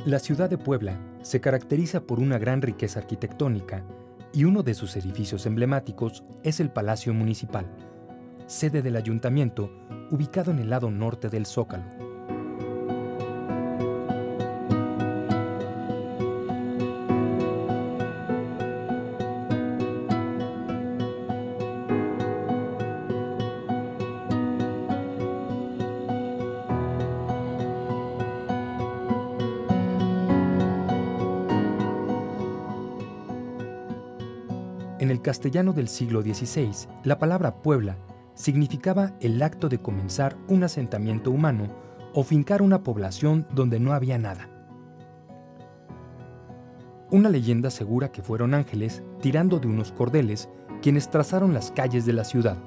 La ciudad de Puebla se caracteriza por una gran riqueza arquitectónica y uno de sus edificios emblemáticos es el Palacio Municipal, sede del ayuntamiento, ubicado en el lado norte del Zócalo. En el castellano del siglo XVI, la palabra Puebla significaba el acto de comenzar un asentamiento humano o fincar una población donde no había nada. Una leyenda asegura que fueron ángeles tirando de unos cordeles quienes trazaron las calles de la ciudad.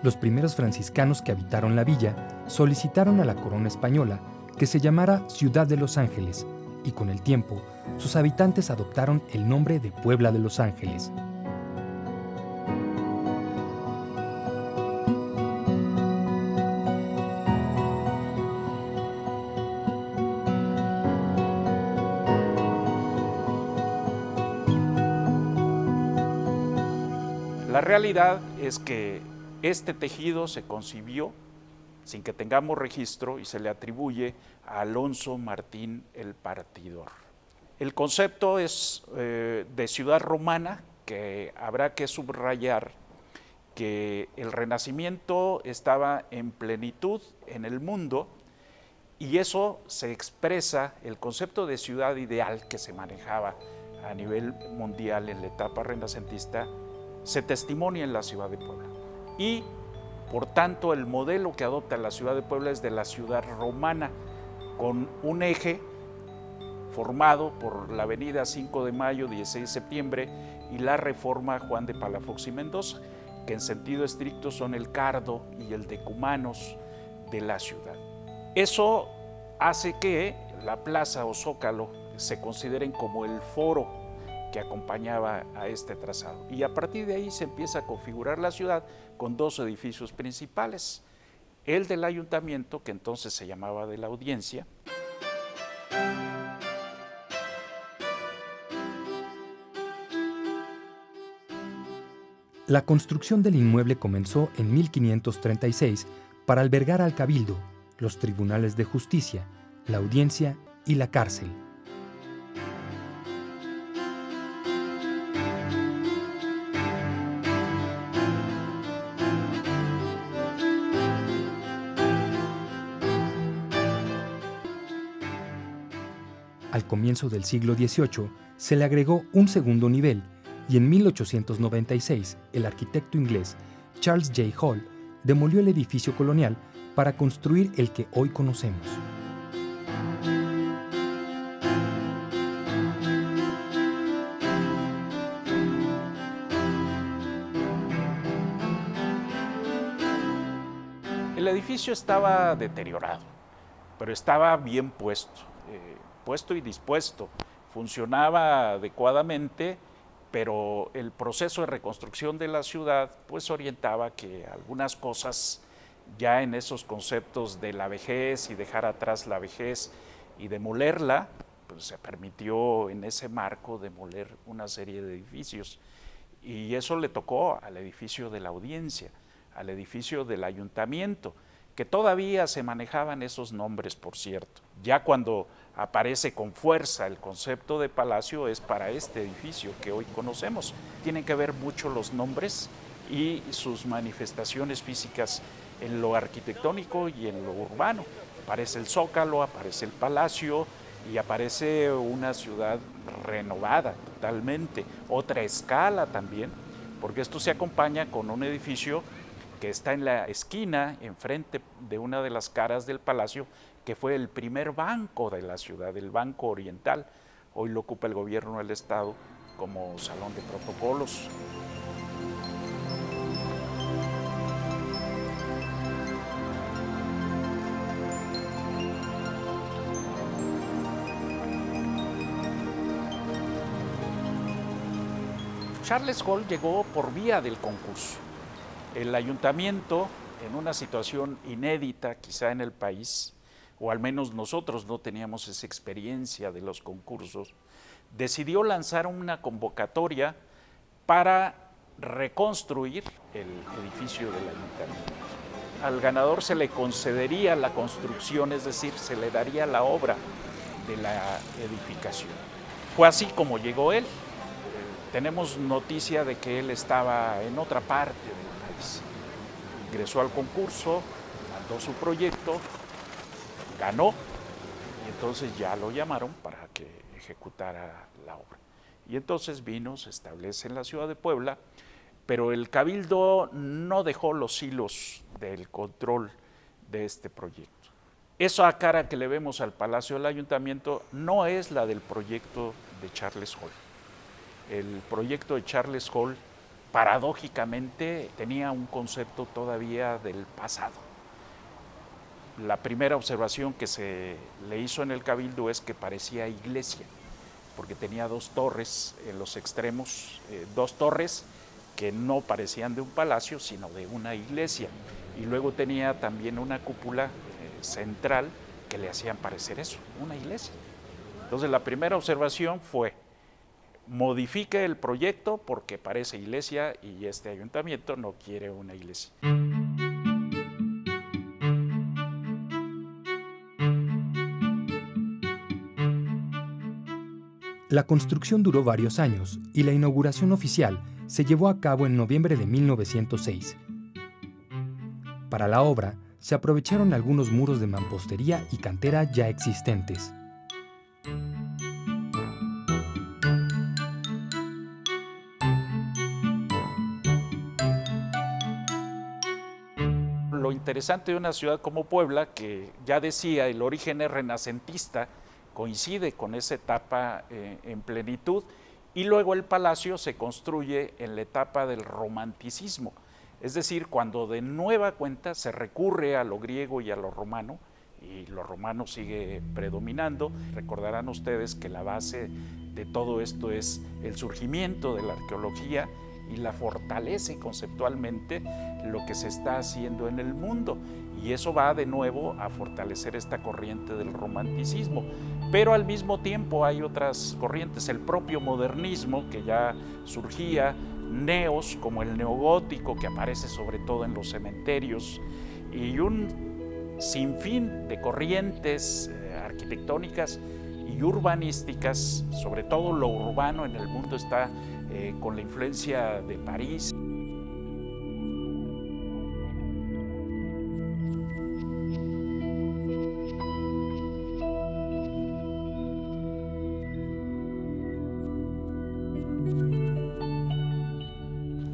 Los primeros franciscanos que habitaron la villa solicitaron a la corona española que se llamara Ciudad de los Ángeles, y con el tiempo, sus habitantes adoptaron el nombre de Puebla de los Ángeles. La realidad es que este tejido se concibió sin que tengamos registro y se le atribuye a Alonso Martín el Partidor. El concepto es de ciudad romana, que habrá que subrayar que el Renacimiento estaba en plenitud en el mundo y eso se expresa, el concepto de ciudad ideal que se manejaba a nivel mundial en la etapa renacentista, se testimonia en la ciudad de Puebla. Y por tanto, el modelo que adopta la ciudad de Puebla es de la ciudad romana, con un eje formado por la avenida 5 de Mayo, 16 de septiembre y la Reforma Juan de Palafox y Mendoza, que en sentido estricto son el cardo y el decumanos de la ciudad. Eso hace que la plaza o zócalo se consideren como el foro que acompañaba a este trazado. Y a partir de ahí se empieza a configurar la ciudad con dos edificios principales, el del ayuntamiento, que entonces se llamaba de la Audiencia, La construcción del inmueble comenzó en 1536 para albergar al cabildo, los tribunales de justicia, la audiencia y la cárcel. Al comienzo del siglo XVIII se le agregó un segundo nivel y en 1896 el arquitecto inglés Charles J. Hall demolió el edificio colonial para construir el que hoy conocemos. El edificio estaba deteriorado, pero estaba bien puesto y dispuesto, funcionaba adecuadamente, pero el proceso de reconstrucción de la ciudad pues orientaba que algunas cosas ya en esos conceptos de la vejez y dejar atrás la vejez y demolerla, pues se permitió en ese marco demoler una serie de edificios y eso le tocó al edificio de la Audiencia, al edificio del ayuntamiento, que todavía se manejaban esos nombres, por cierto. Ya cuando aparece con fuerza el concepto de palacio es para este edificio que hoy conocemos. Tienen que ver mucho los nombres y sus manifestaciones físicas en lo arquitectónico y en lo urbano. Aparece el Zócalo, aparece el palacio y aparece una ciudad renovada totalmente, otra escala también, porque esto se acompaña con un edificio que está en la esquina, enfrente de una de las caras del palacio, que fue el primer banco de la ciudad, el Banco Oriental. Hoy lo ocupa el gobierno del estado como salón de protocolos. Charles Hall llegó por vía del concurso. El ayuntamiento en una situación inédita quizá en el país, o al menos nosotros no teníamos esa experiencia de los concursos, decidió lanzar una convocatoria para reconstruir el edificio del ayuntamiento. Al ganador se le concedería la construcción, es decir, se le daría la obra de la edificación. Fue así como llegó él. Tenemos noticia de que él estaba en otra parte del país. Ingresó al concurso, mandó su proyecto, ganó, y entonces ya lo llamaron para que ejecutara la obra. Y entonces vino, se establece en la ciudad de Puebla, pero el Cabildo no dejó los hilos del control de este proyecto. Esa cara que le vemos al Palacio del Ayuntamiento no es la del proyecto de Charles Hall. El proyecto de Charles Hall, paradójicamente, tenía un concepto todavía del pasado. La primera observación que se le hizo en el Cabildo es que parecía iglesia, porque tenía dos torres en los extremos, dos torres que no parecían de un palacio, sino de una iglesia. Y luego tenía también una cúpula central que le hacían parecer eso, una iglesia. Entonces la primera observación fue: modifique el proyecto porque parece iglesia y este ayuntamiento no quiere una iglesia. La construcción duró varios años y la inauguración oficial se llevó a cabo en noviembre de 1906. Para la obra, se aprovecharon algunos muros de mampostería y cantera ya existentes. Lo interesante de una ciudad como Puebla, que ya decía, el origen es renacentista, coincide con esa etapa en plenitud, y luego el palacio se construye en la etapa del romanticismo, es decir, cuando de nueva cuenta se recurre a lo griego y a lo romano, y lo romano sigue predominando. Recordarán ustedes que la base de todo esto es el surgimiento de la arqueología y la fortalece conceptualmente lo que se está haciendo en el mundo, y eso va de nuevo a fortalecer esta corriente del romanticismo. Pero al mismo tiempo hay otras corrientes, el propio modernismo que ya surgía, neos como el neogótico que aparece sobre todo en los cementerios, y un sinfín de corrientes arquitectónicas y urbanísticas. Sobre todo lo urbano en el mundo está con la influencia de París.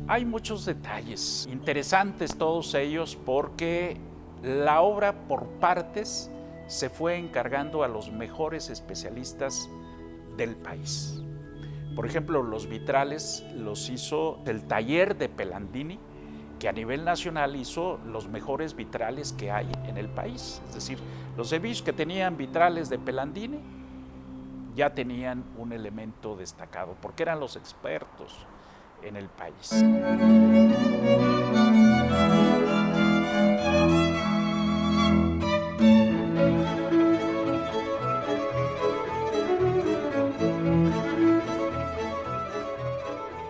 Hay muchos detalles interesantes, todos ellos, porque la obra por partes se fue encargando a los mejores especialistas del país. Por ejemplo, los vitrales los hizo el taller de Pelandini, que a nivel nacional hizo los mejores vitrales que hay en el país. Es decir, los edificios que tenían vitrales de Pelandini ya tenían un elemento destacado, porque eran los expertos en el país.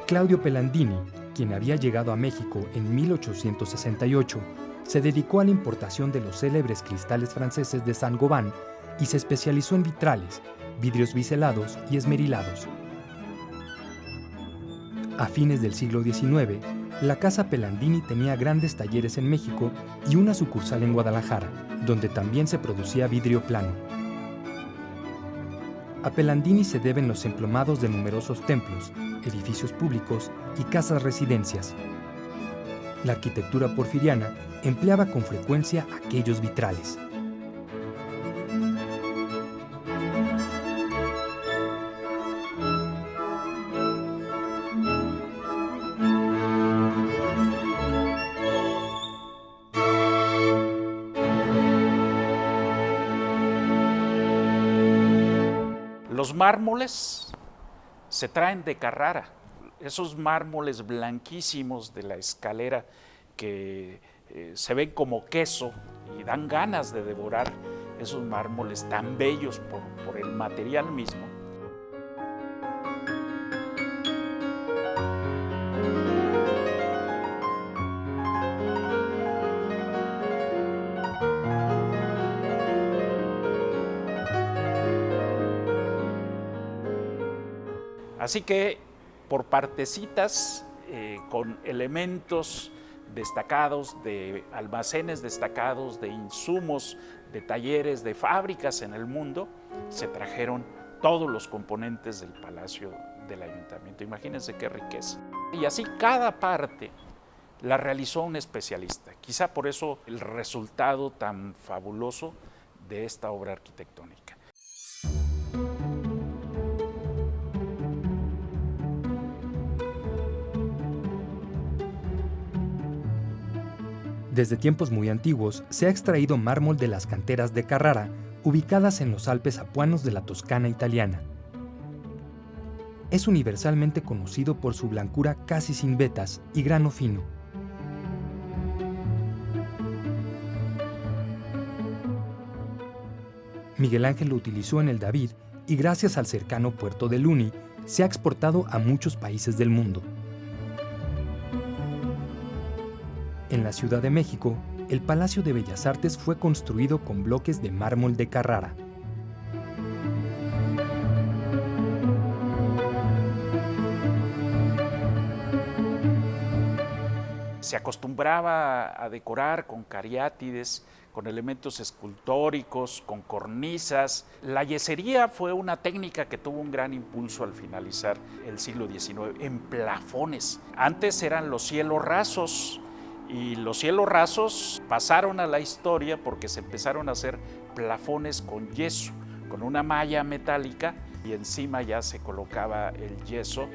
Claudio Pelandini, quien había llegado a México en 1868, se dedicó a la importación de los célebres cristales franceses de Saint-Gobain y se especializó en vitrales, vidrios biselados y esmerilados. A fines del siglo XIX, la Casa Pelandini tenía grandes talleres en México y una sucursal en Guadalajara, donde también se producía vidrio plano. A Pelandini se deben los emplomados de numerosos templos, edificios públicos y casas residencias. La arquitectura porfiriana empleaba con frecuencia aquellos vitrales. Los mármoles se traen de Carrara, esos mármoles blanquísimos de la escalera que se ven como queso y dan ganas de devorar esos mármoles tan bellos por el material mismo. Así que por partecitas, con elementos destacados, de almacenes destacados, de insumos, de talleres, de fábricas en el mundo, se trajeron todos los componentes del Palacio del Ayuntamiento. Imagínense qué riqueza. Y así cada parte la realizó un especialista. Quizá por eso el resultado tan fabuloso de esta obra arquitectónica. Desde tiempos muy antiguos se ha extraído mármol de las canteras de Carrara, ubicadas en los Alpes apuanos de la Toscana italiana. Es universalmente conocido por su blancura casi sin vetas y grano fino. Miguel Ángel lo utilizó en el David y gracias al cercano puerto de Luni se ha exportado a muchos países del mundo. En la Ciudad de México, el Palacio de Bellas Artes fue construido con bloques de mármol de Carrara. Se acostumbraba a decorar con cariátides, con elementos escultóricos, con cornisas. La yesería fue una técnica que tuvo un gran impulso al finalizar el siglo XIX, en plafones. Antes eran los cielos rasos, y los cielos rasos pasaron a la historia porque se empezaron a hacer plafones con yeso, con una malla metálica, y encima ya se colocaba el yeso.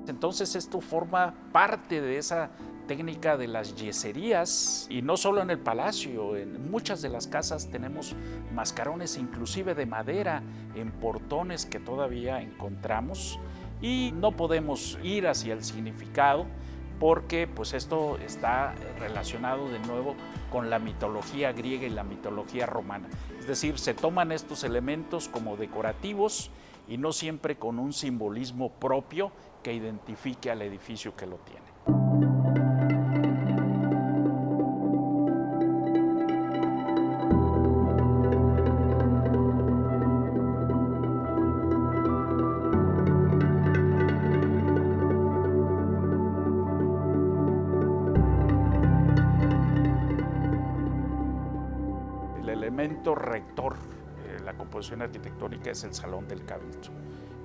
Entonces esto forma parte de esa técnica de las yeserías, y no solo en el palacio, en muchas de las casas tenemos mascarones inclusive de madera en portones que todavía encontramos, y no podemos ir hacia el significado porque pues esto está relacionado de nuevo con la mitología griega y la mitología romana. Es decir, se toman estos elementos como decorativos y no siempre con un simbolismo propio que identifique al edificio que lo tiene. El elemento rector de la composición arquitectónica es el Salón del Cabildo.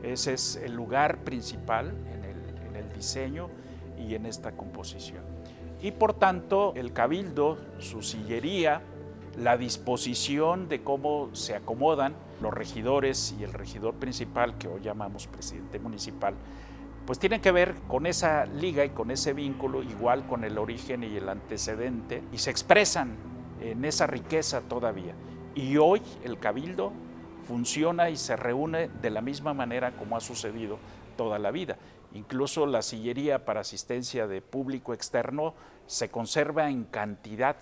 Ese es el lugar principal en el diseño y en esta composición. Y por tanto, el cabildo, su sillería, la disposición de cómo se acomodan los regidores y el regidor principal, que hoy llamamos presidente municipal, pues tienen que ver con esa liga y con ese vínculo, igual con el origen y el antecedente, y se expresan en esa riqueza todavía. Y hoy el cabildo funciona y se reúne de la misma manera como ha sucedido toda la vida. Incluso la sillería para asistencia de público externo se conserva en cantidad,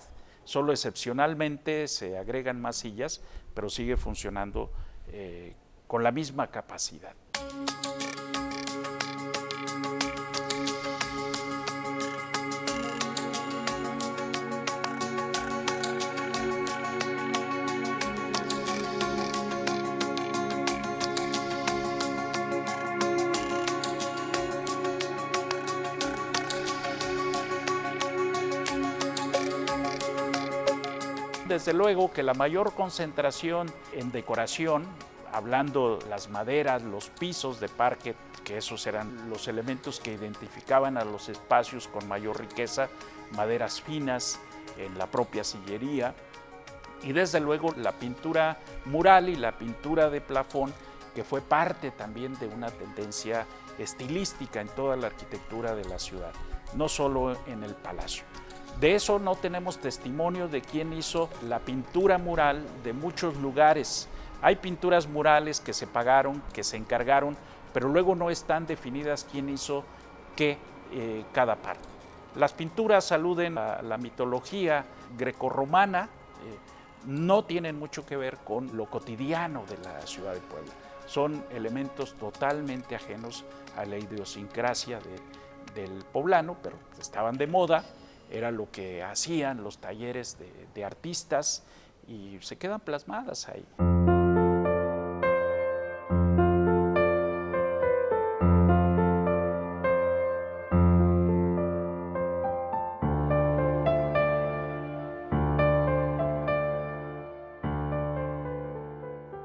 solo excepcionalmente se agregan más sillas, pero sigue funcionando con la misma capacidad. Desde luego que la mayor concentración en decoración, hablando las maderas, los pisos de parquet, que esos eran los elementos que identificaban a los espacios con mayor riqueza, maderas finas en la propia sillería, y desde luego la pintura mural y la pintura de plafón, que fue parte también de una tendencia estilística en toda la arquitectura de la ciudad, no solo en el palacio. De eso no tenemos testimonio de quién hizo la pintura mural de muchos lugares. Hay pinturas murales que se pagaron, que se encargaron, pero luego no están definidas quién hizo qué cada parte. Las pinturas aluden a la mitología grecorromana, no tienen mucho que ver con lo cotidiano de la ciudad de Puebla. Son elementos totalmente ajenos a la idiosincrasia del poblano, pero estaban de moda, era lo que hacían los talleres de artistas y se quedan plasmadas ahí.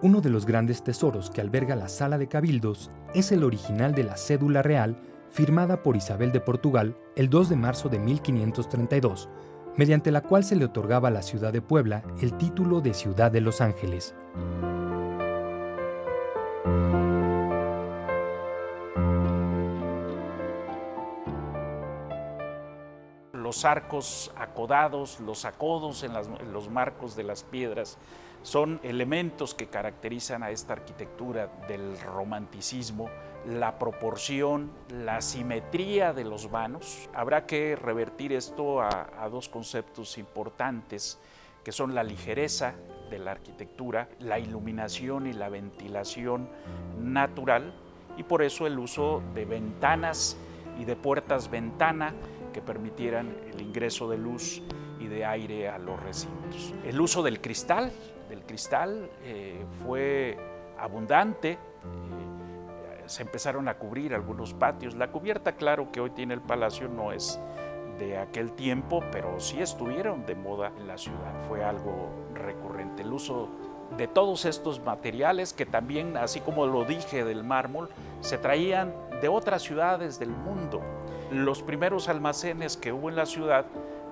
Uno de los grandes tesoros que alberga la Sala de Cabildos es el original de la cédula real firmada por Isabel de Portugal el 2 de marzo de 1532, mediante la cual se le otorgaba a la ciudad de Puebla el título de Ciudad de los Ángeles. Los arcos acodados, los acodos en los marcos de las piedras, son elementos que caracterizan a esta arquitectura del romanticismo, la proporción, la simetría de los vanos. Habrá que revertir esto a dos conceptos importantes, que son la ligereza de la arquitectura, la iluminación y la ventilación natural, y por eso el uso de ventanas y de puertas ventana que permitieran el ingreso de luz y de aire a los recintos. El uso del cristal fue abundante, se empezaron a cubrir algunos patios. La cubierta, claro, que hoy tiene el palacio no es de aquel tiempo, pero sí estuvieron de moda en la ciudad, fue algo recurrente. El uso de todos estos materiales que también, así como lo dije del mármol, se traían de otras ciudades del mundo. Los primeros almacenes que hubo en la ciudad,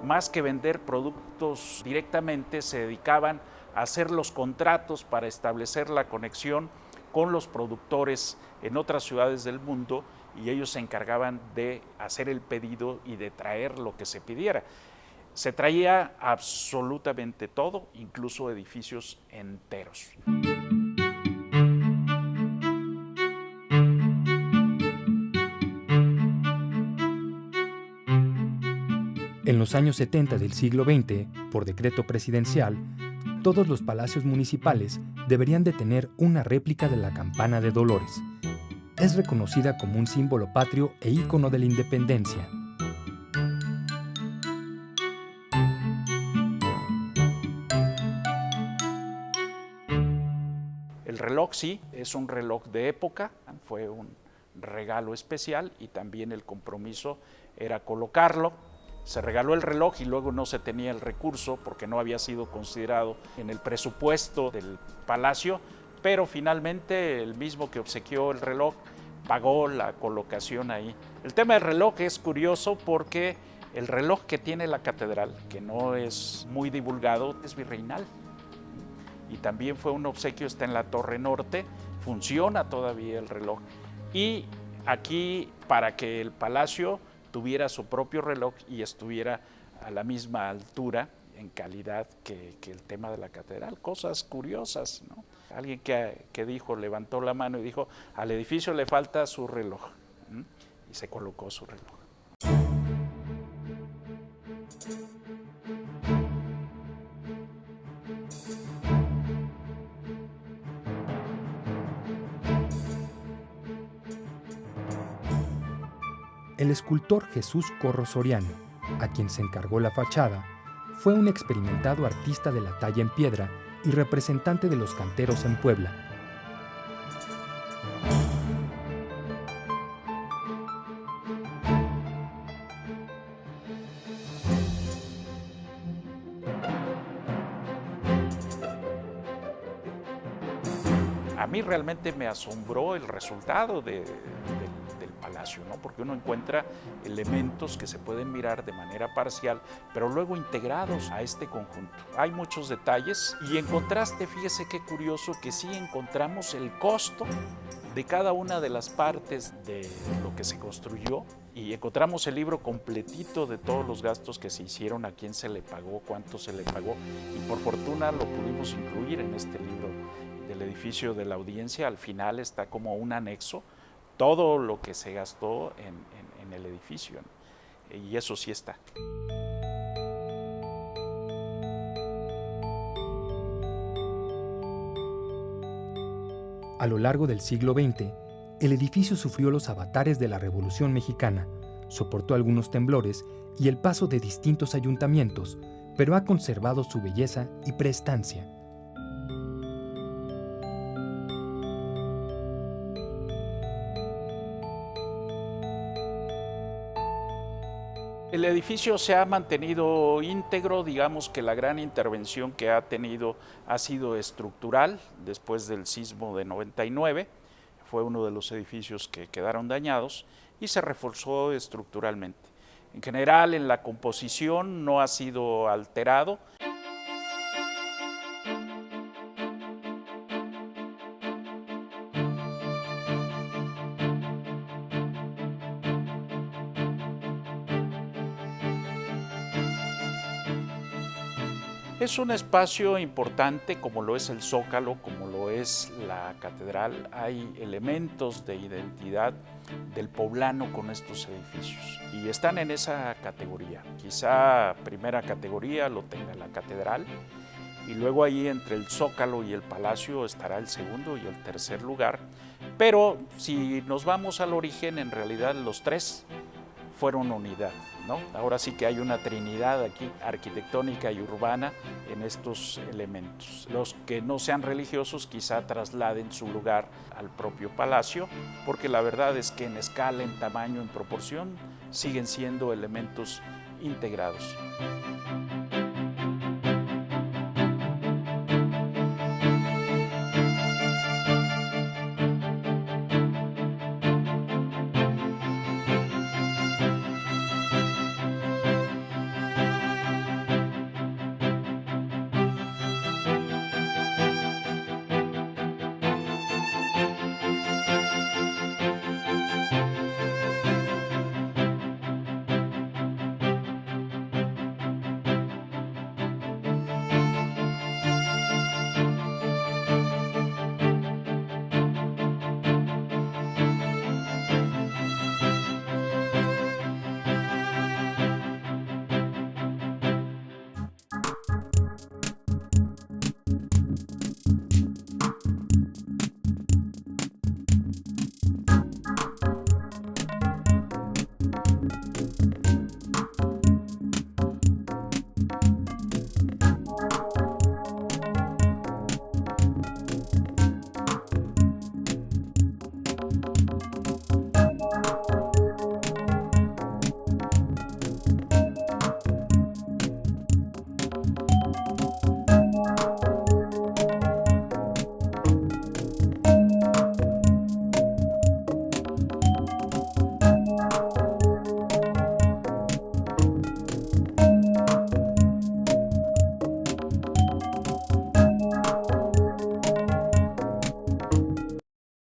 más que vender productos directamente, se dedicaban a hacer los contratos para establecer la conexión con los productores en otras ciudades del mundo, y ellos se encargaban de hacer el pedido y de traer lo que se pidiera. Se traía absolutamente todo, incluso edificios enteros. En los años 70 del siglo XX, por decreto presidencial, todos los palacios municipales deberían de tener una réplica de la Campana de Dolores. Es reconocida como un símbolo patrio e ícono de la independencia. El reloj sí, es un reloj de época, fue un regalo especial y también el compromiso era colocarlo. Se regaló el reloj y luego no se tenía el recurso porque no había sido considerado en el presupuesto del palacio, pero finalmente el mismo que obsequió el reloj pagó la colocación ahí. El tema del reloj es curioso porque el reloj que tiene la catedral, que no es muy divulgado, es virreinal. Y también fue un obsequio, está en la Torre Norte, funciona todavía el reloj. Y aquí, para que el palacio tuviera su propio reloj y estuviera a la misma altura en calidad que el tema de la catedral. Cosas curiosas, ¿no? Alguien que dijo, levantó la mano y dijo, al edificio le falta su reloj, y se colocó su reloj. El escultor Jesús Corro Soriano, a quien se encargó la fachada, fue un experimentado artista de la talla en piedra y representante de los canteros en Puebla. A mí realmente me asombró el resultado del palacio, ¿no? Porque uno encuentra elementos que se pueden mirar de manera parcial, pero luego integrados a este conjunto. Hay muchos detalles y en contraste, fíjese qué curioso que sí encontramos el costo de cada una de las partes de lo que se construyó y encontramos el libro completito de todos los gastos que se hicieron, a quién se le pagó, cuánto se le pagó, y por fortuna lo pudimos incluir en este libro del edificio de la Audiencia. Al final está como un anexo todo lo que se gastó en el edificio, ¿no? Y eso sí está. A lo largo del siglo XX, el edificio sufrió los avatares de la Revolución Mexicana, soportó algunos temblores y el paso de distintos ayuntamientos, pero ha conservado su belleza y prestancia. El edificio se ha mantenido íntegro, digamos que la gran intervención que ha tenido ha sido estructural después del sismo de 99, fue uno de los edificios que quedaron dañados y se reforzó estructuralmente. En general, en la composición no ha sido alterado. Es un espacio importante como lo es el Zócalo, como lo es la catedral. Hay elementos de identidad del poblano con estos edificios y están en esa categoría. Quizá primera categoría lo tenga la catedral y luego ahí entre el Zócalo y el Palacio estará el segundo y el tercer lugar. Pero si nos vamos al origen, en realidad los tres fueron unidad, ¿no? Ahora sí que hay una trinidad aquí, arquitectónica y urbana, en estos elementos. Los que no sean religiosos quizá trasladen su lugar al propio palacio, porque la verdad es que en escala, en tamaño, en proporción, siguen siendo elementos integrados.